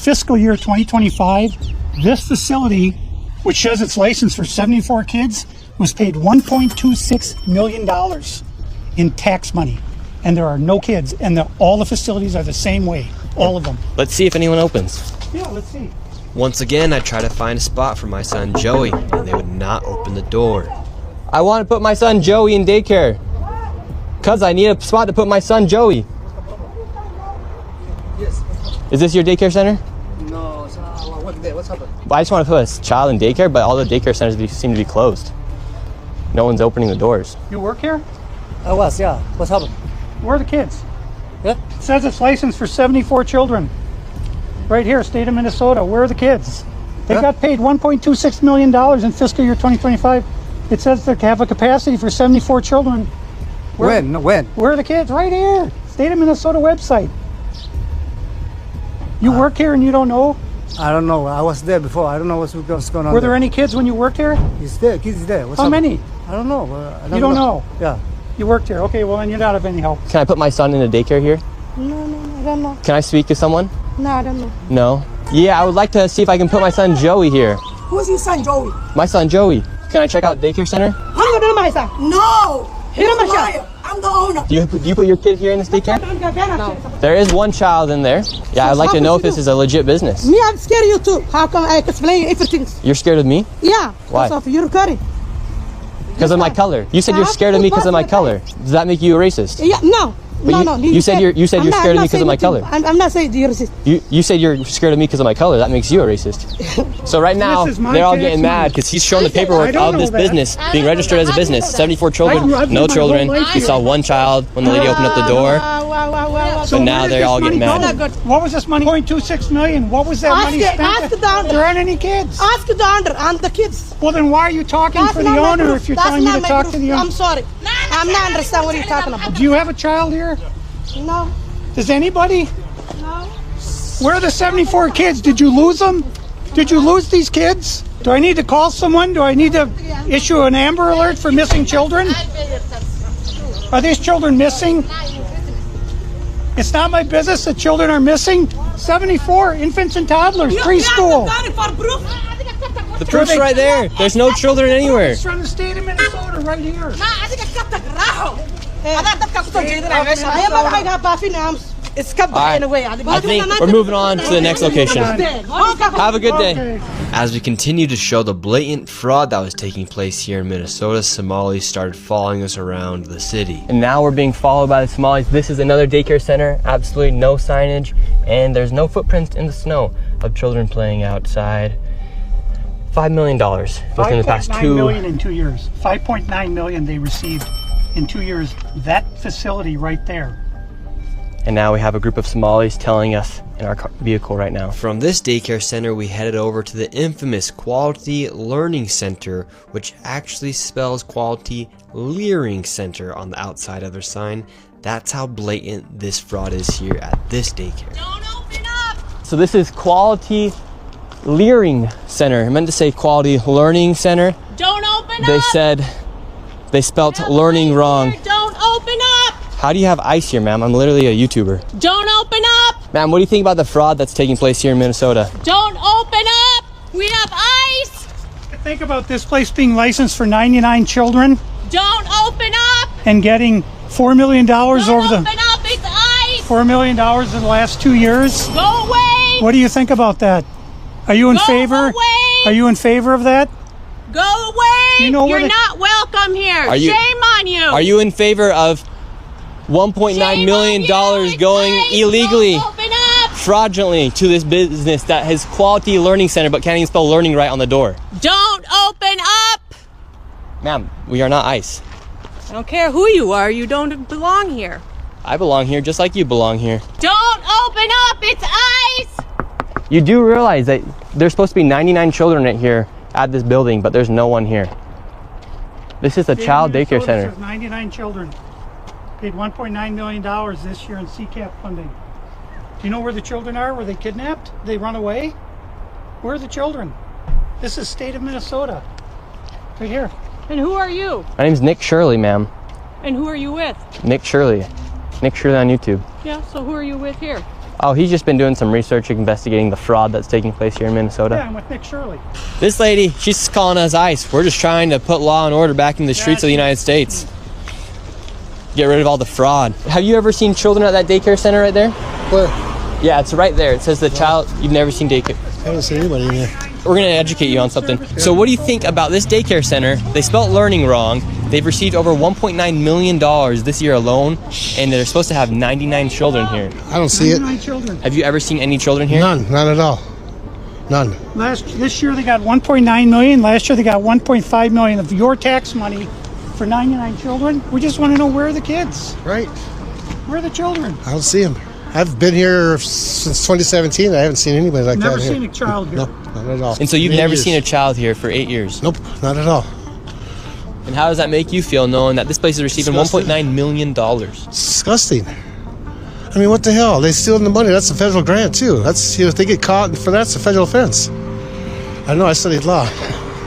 fiscal year 2025, this facility, which shows its license for 74 kids, was paid $1.26 million in tax money. And there are no kids, and all the facilities are the same way, all of them. Let's see if anyone opens. Yeah, let's see. Once again, I try to find a spot for my son Joey, and they would not open the door. I want to put my son Joey in daycare. Cuz I need a spot to put my son Joey. Yes. Is this your daycare center? No, what's happened? I just want to put a child in daycare, but all the daycare centers seem to be closed. No one's opening the doors. You work here? I was, yeah. What's happened? Where are the kids? Yeah. It says it's licensed for 74 children. Right here, state of Minnesota. Where are the kids? They got paid $1.26 million in fiscal year 2025. It says they have a capacity for 74 children. When? Where are the kids? Right here. State of Minnesota website. You work here and you don't know? I don't know. I was there before. I don't know what's going on. Were there any kids when you worked here? He's there. Kids there. How many? I don't know. You don't know? Yeah. You worked here. Okay, well, then you're not of any help. Can I put my son in a daycare here? No, I don't know. Can I speak to someone? No, I don't know. No? Yeah, I would like to see if I can put my son Joey here. Who's your son, Joey? My son Joey. Can I check out daycare center? I'm not my son. No! You're a liar. I'm the owner. Do you put your kid here in this daycare? No. There is one child in there. Yeah, I'd like to know if this is a legit business. Me, I'm scared of you too. How come I explain everything? You're scared of me? Yeah. Why? Because of your curry. Because of my color. You said you're scared of me because of my color. Does that make you a racist? Yeah, no. But No. You said you're scared of me because of my color. I'm not saying you're racist. You said you're scared of me because of my color. That makes you a racist. So right now, they're all getting mad because he's showing the paperwork of this business being registered as a business. 74 children, no children. We saw one child when the lady opened up the door. So But now they're all getting mad. What was this money? $0.26 million. What was that money spent? Ask the owner. There aren't any kids. Ask the owner and the kids. Well, then why are you talking for the owner if you're telling me to talk to the owner? I'm sorry. I'm not understand what you're talking about. Do you have a child here? No. Does anybody? No. Where are the 74 kids? Did you lose them? Did you lose these kids? Do I need to call someone? Do I need to issue an Amber Alert for missing children? Are these children missing? It's not my business that children are missing. 74 infants and toddlers, preschool. The proof's right there. There's no children anywhere. It's from the state of Minnesota right here. I think we're moving on to the next location. Have a good day. As we continue to show the blatant fraud that was taking place here in Minnesota, Somalis started following us around the city. And now we're being followed by the Somalis. This is another daycare center, absolutely no signage, and there's no footprints in the snow of children playing outside. $5 million within the past 5.9 million in 2 years. 5.9 million they received in 2 years. That facility right there. And now we have a group of Somalis telling us in our vehicle right now. From this daycare center, we headed over to the infamous Quality Learning Center, which actually spells Quality Leering Center on the outside of their sign. That's how blatant this fraud is here at this daycare. Don't open up! So this is Quality Leering Center. I meant to say Quality Learning Center. Don't open They up! said they spelt learning wrong. Don't open up! How do you have ice here, ma'am? I'm literally a YouTuber. Don't open up! Ma'am, what do you think about the fraud that's taking place here in Minnesota? Don't open up! We have ice! Think about this place being licensed for 99 children Don't open up! and getting $4 million over Don't the open up! It's ice! $4 million in the last 2 years. Go away! What do you think about that? Are you in Go favor? away! Are you in favor of that? Go away! You know where You're the- not welcome here! Are you- Shame on you! Are you in favor of $1.9 Shame million on you! It's going ice! illegally, Don't open up! fraudulently to this business that has Quality Learning Center but can't even spell learning right on the door? Don't open up! Ma'am, we are not ICE. I don't care who you are, you don't belong here. I belong here just like you belong here. Don't open up! It's ice! You do realize that there's supposed to be 99 children in here at this building, but there's no one here. This is a child daycare Minnesota center. says 99 children. Paid $1.9 million this year in CCAP funding. Do you know where the children are? Were they kidnapped? They run away? Where are the children? This is state of Minnesota. Right here. And who are you? My name's Nick Shirley, ma'am. And who are you with? Nick Shirley. Nick Shirley on YouTube. Yeah, so who are you with here? Oh, he's just been doing some research investigating the fraud that's taking place here in Minnesota. Yeah, I'm with Nick Shirley. This lady, she's calling us ICE. We're just trying to put law and order back in the streets of the United States. Get rid of all the fraud. Have you ever seen children at that daycare center right there? Where? Yeah, it's right there. It says the child, you've never seen daycare. I haven't seen anybody in there. We're gonna educate you on something. So what do you think about this daycare center? They spelled learning wrong. They've received over $1.9 million this year alone, and they're supposed to have 99 children here. I don't see it. 99 children. Have you ever seen any children here? None at all. None. This year they got 1.9 million. Last year they got 1.5 million of your tax money for 99 children. We just want to know where are the kids? Right. Where are the children? I don't see them. I've been here since 2017. I haven't seen anybody like Never that seen here. a child here. No, not at all. And so you've 8 never years. seen a child here for 8 years. Nope, not at all. And how does that make you feel knowing that this place is receiving Disgusting. $1.9 million? It's disgusting. I mean, what the hell? They stealing the money. That's a federal grant too. That's, if they get caught for that's a federal offense. I know. I studied law.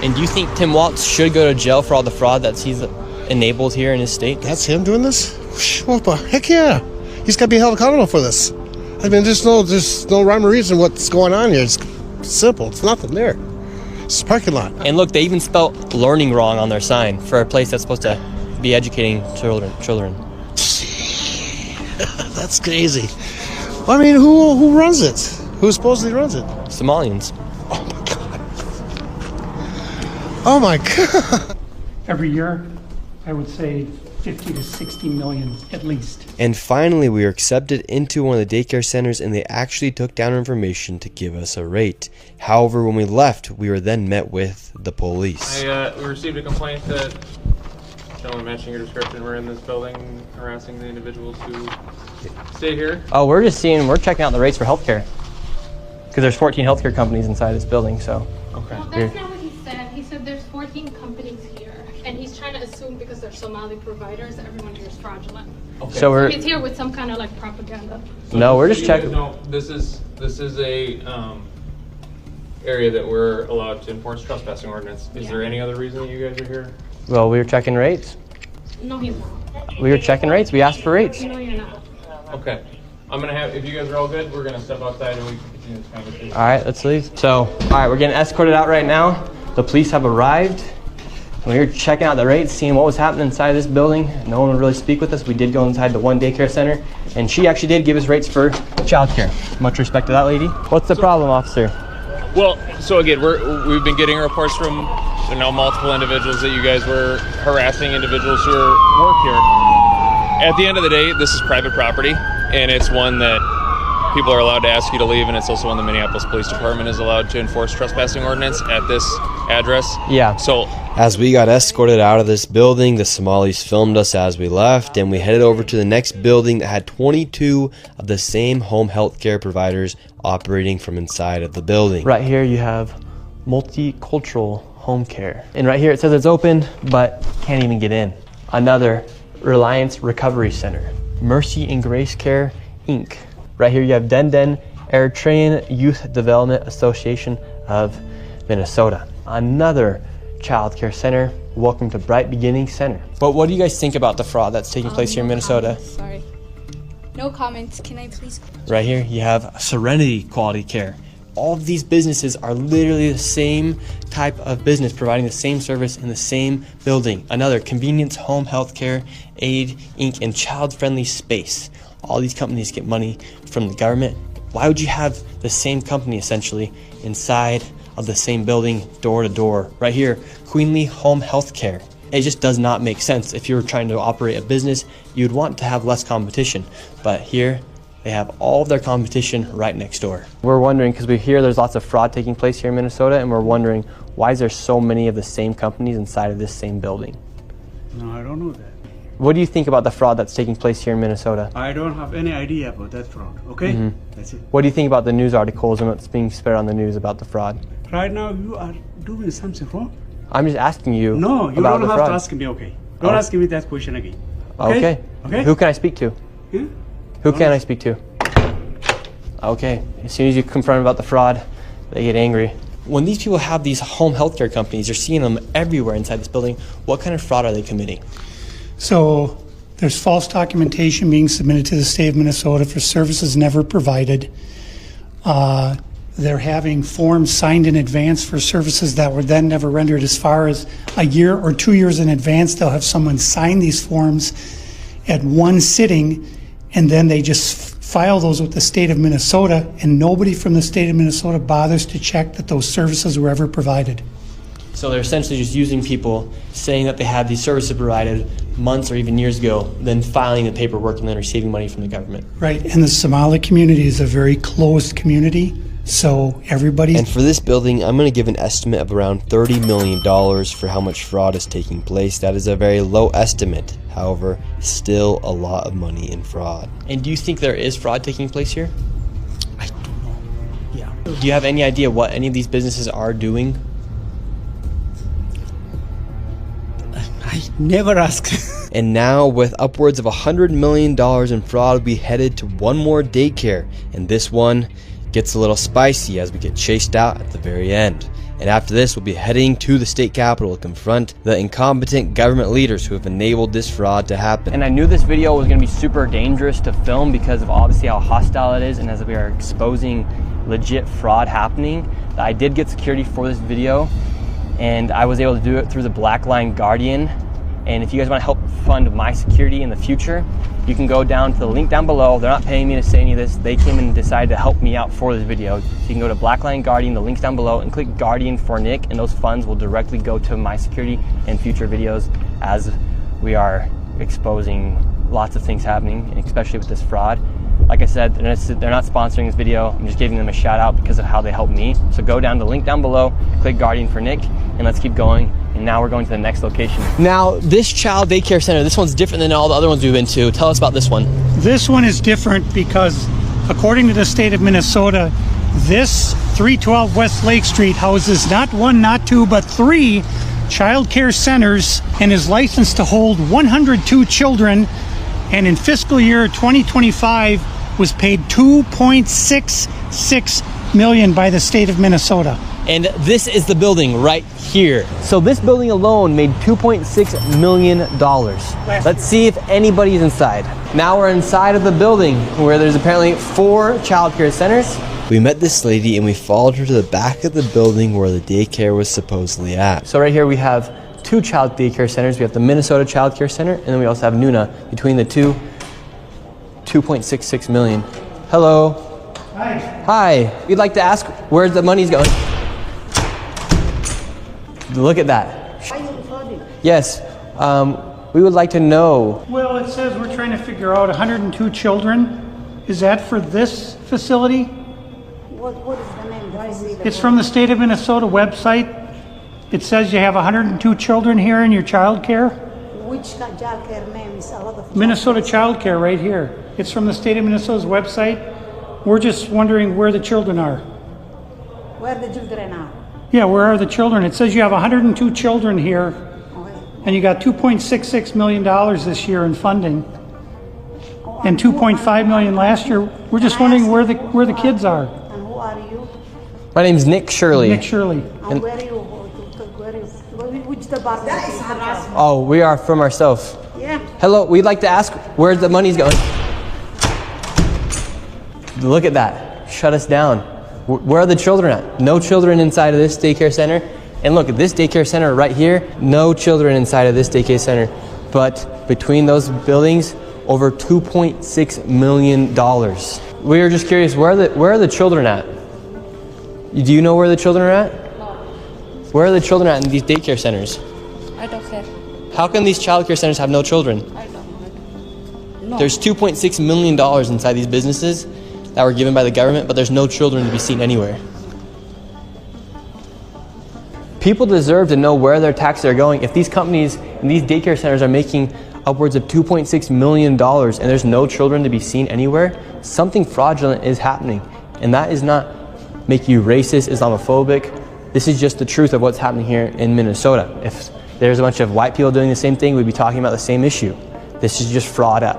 And do you think Tim Walz should go to jail for all the fraud that he's enabled here in his state? That's him doing this? What the heck yeah. He's got to be held accountable for this. I mean, there's no rhyme or reason what's going on here. It's simple. It's nothing there. It's a parking lot. And look, they even spelled learning wrong on their sign for a place that's supposed to be educating children. That's crazy. I mean, who runs it? Who supposedly runs it? Somalians. Oh my God. Every year, I would say 50 to 60 million at least. And finally, we were accepted into one of the daycare centers, and they actually took down our information to give us a rate. However, when we left, we were then met with the police. We received a complaint that gentlemen matching your description were in this building harassing the individuals who stay here. Oh, we're checking out the rates for healthcare. Because there's 14 healthcare companies inside this building, so. Okay. Well, that's not what he said. He said there's 14 companies here. And he's trying to assume because they're Somali providers, everyone here is fraudulent. Okay. So He's here with some kind of like propaganda. No, we're just You guys checking. know, this is a area that we're allowed to enforce trespassing ordinance. Is there any other reason that you guys are here? Well, we were checking rates. No, he's not. We were checking rates. We asked for rates. No, you're not. Okay. I'm gonna have, if you guys are all good, we're gonna step outside and we can continue this conversation. All right, let's leave. So, all right, we're getting escorted out right now. The police have arrived. We were checking out the rates, seeing what was happening inside this building. No one would really speak with us. We did go inside the one daycare center, and she actually did give us rates for childcare. Much respect to that lady. What's the problem, officer? Well, so again, we've been getting reports from multiple individuals that you guys were harassing individuals who work here. At the end of the day, this is private property, and it's one that people are allowed to ask you to leave, and it's also one the Minneapolis Police Department is allowed to enforce trespassing ordinance at this address. Yeah. So As we got escorted out of this building, the Somalis filmed us as we left, and we headed over to the next building that had 22 of the same home health care providers operating from inside of the building. Right here you have multicultural home care. And right here it says it's open, but can't even get in. Another Reliance Recovery Center. Mercy and Grace Care, Inc. Right here you have Den Eritrean Youth Development Association of Minnesota. Another child care center. Welcome to Bright Beginning Center. But what do you guys think about the fraud that's taking place here in Minnesota? Sorry. No comments. Can I please? Right here you have Serenity Quality Care. All of these businesses are literally the same type of business, providing the same service in the same building. Another Convenience Home Healthcare Aid Inc. and Child Friendly Space. All these companies get money from the government. Why would you have the same company essentially inside of the same building, door to door? Right here, Queenly Home Healthcare. It just does not make sense. If you were trying to operate a business, you'd want to have less competition. But here, they have all of their competition right next door. We're wondering, because we hear there's lots of fraud taking place here in Minnesota, and we're wondering, why is there so many of the same companies inside of this same building? No, I don't know that. What do you think about the fraud that's taking place here in Minnesota? I don't have any idea about that fraud, okay? That's it. What do you think about the news articles and what's being spread on the news about the fraud? Right now, you are doing something wrong. I'm just asking you No, you about don't the have fraud. to ask me, okay? Don't ask me that question again. Okay. Okay? Who can I speak to? Yeah? Who can I speak to? Okay. As soon as you confront about the fraud, they get angry. When these people have these home healthcare companies, you're seeing them everywhere inside this building. What kind of fraud are they committing? So There's false documentation being submitted to the state of Minnesota for services never provided. They're having forms signed in advance for services that were then never rendered. As far as a year or 2 years in advance, they'll have someone sign these forms at one sitting, and then they just file those with the state of Minnesota, and nobody from the state of Minnesota bothers to check that those services were ever provided. So they're essentially just using people, saying that they had these services provided months or even years ago, then filing the paperwork and then receiving money from the government. Right, and the Somali community is a very closed community, so everybody... And for this building, I'm going to give an estimate of around $30 million for how much fraud is taking place. That is a very low estimate. However, still a lot of money in fraud. And do you think there is fraud taking place here? I don't know. Yeah. Do you have any idea what any of these businesses are doing? I never ask. And now, with upwards of $100 million in fraud, we headed to one more daycare. And this one gets a little spicy as we get chased out at the very end. And after this, we'll be heading to the state capitol to confront the incompetent government leaders who have enabled this fraud to happen. And I knew this video was going to be super dangerous to film because of obviously how hostile it is, and as we are exposing legit fraud happening. I did get security for this video, and I was able to do it through the Black Line Guardian. And if you guys want to help fund my security in the future, you can go down to the link down below. They're not paying me to say any of this. They came and decided to help me out for this video. So you can go to Black Line Guardian, the link's down below, and click Guardian for Nick, and those funds will directly go to my security and future videos as we are exposing lots of things happening, and especially with this fraud. Like I said, they're not sponsoring this video. I'm just giving them a shout out because of how they helped me. So go down to the link down below, click Guardian for Nick, and let's keep going. And now we're going to the next location. Now, this child daycare center, this one's different than all the other ones we've been to. Tell us about this one. This one is different because, according to the state of Minnesota, this 312 West Lake Street houses not one, not two, but 3 child care centers and is licensed to hold 102 children, and in fiscal year 2025 was paid $2.66 million by the state of Minnesota. And this is the building right here. So this building alone made $2.6 million. Let's see if anybody's inside. Now we're inside of the building where there's apparently 4 child care centers. We met this lady and we followed her to the back of the building where the daycare was supposedly at. So right here we have 2 child daycare centers. We have the Minnesota Child Care Center, and then we also have Nuna. Between the two, $2.66 million. Hello. Hi. Hi. We'd like to ask where the money's going. Look at that. Yes. We would like to know. Well, it says we're trying to figure out 102 children. Is that for this facility? What is the name? It's from the state of Minnesota website. It says you have 102 children here in your child care. Which child care name is a lot of Minnesota Child Care right here. It's from the state of Minnesota's website. We're just wondering where the children are. Where the children are? Yeah, where are the children? It says you have 102 children here, and you got $2.66 million this year in funding, and $2.5 million last year. We're just wondering where the kids are. And who are you? My name's Nick Shirley. Nick Shirley. And where are you? Which department? Oh, we are from ourselves. Yeah. Hello, we'd like to ask where the money's going. Look at that. Shut us down. Where are the children at? No children inside of this daycare center. And look at this daycare center right here. No children inside of this daycare center. But between those buildings, over $2.6 million. We are just curious, where are the children at? Do you know where the children are at? No. Where are the children at in these daycare centers? I don't care. How can these child care centers have no children? I don't know. No. There's $2.6 million inside these businesses that were given by the government, but there's no children to be seen anywhere. People deserve to know where their taxes are going. If these companies and these daycare centers are making upwards of $2.6 million and there's no children to be seen anywhere, something fraudulent is happening. And that is not make you racist, Islamophobic. This is just the truth of what's happening here in Minnesota. If there's a bunch of white people doing the same thing, we'd be talking about the same issue. This is just fraud at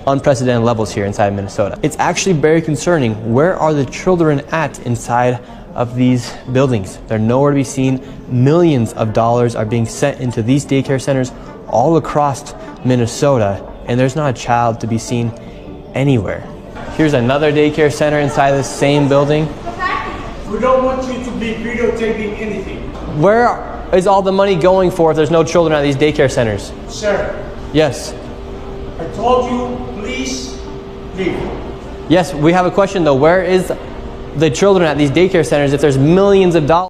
unprecedented levels here inside of Minnesota. It's actually very concerning. Where are the children at inside of these buildings? They're nowhere to be seen. Millions of dollars are being sent into these daycare centers all across Minnesota, and there's not a child to be seen anywhere. Here's another daycare center inside this same building. We don't want you to be videotaping anything. Where is all the money going for if there's no children at these daycare centers? Sir, Yes. I told you, please leave. Yes, we have a question though. Where is the children at these daycare centers if there's millions of dollars?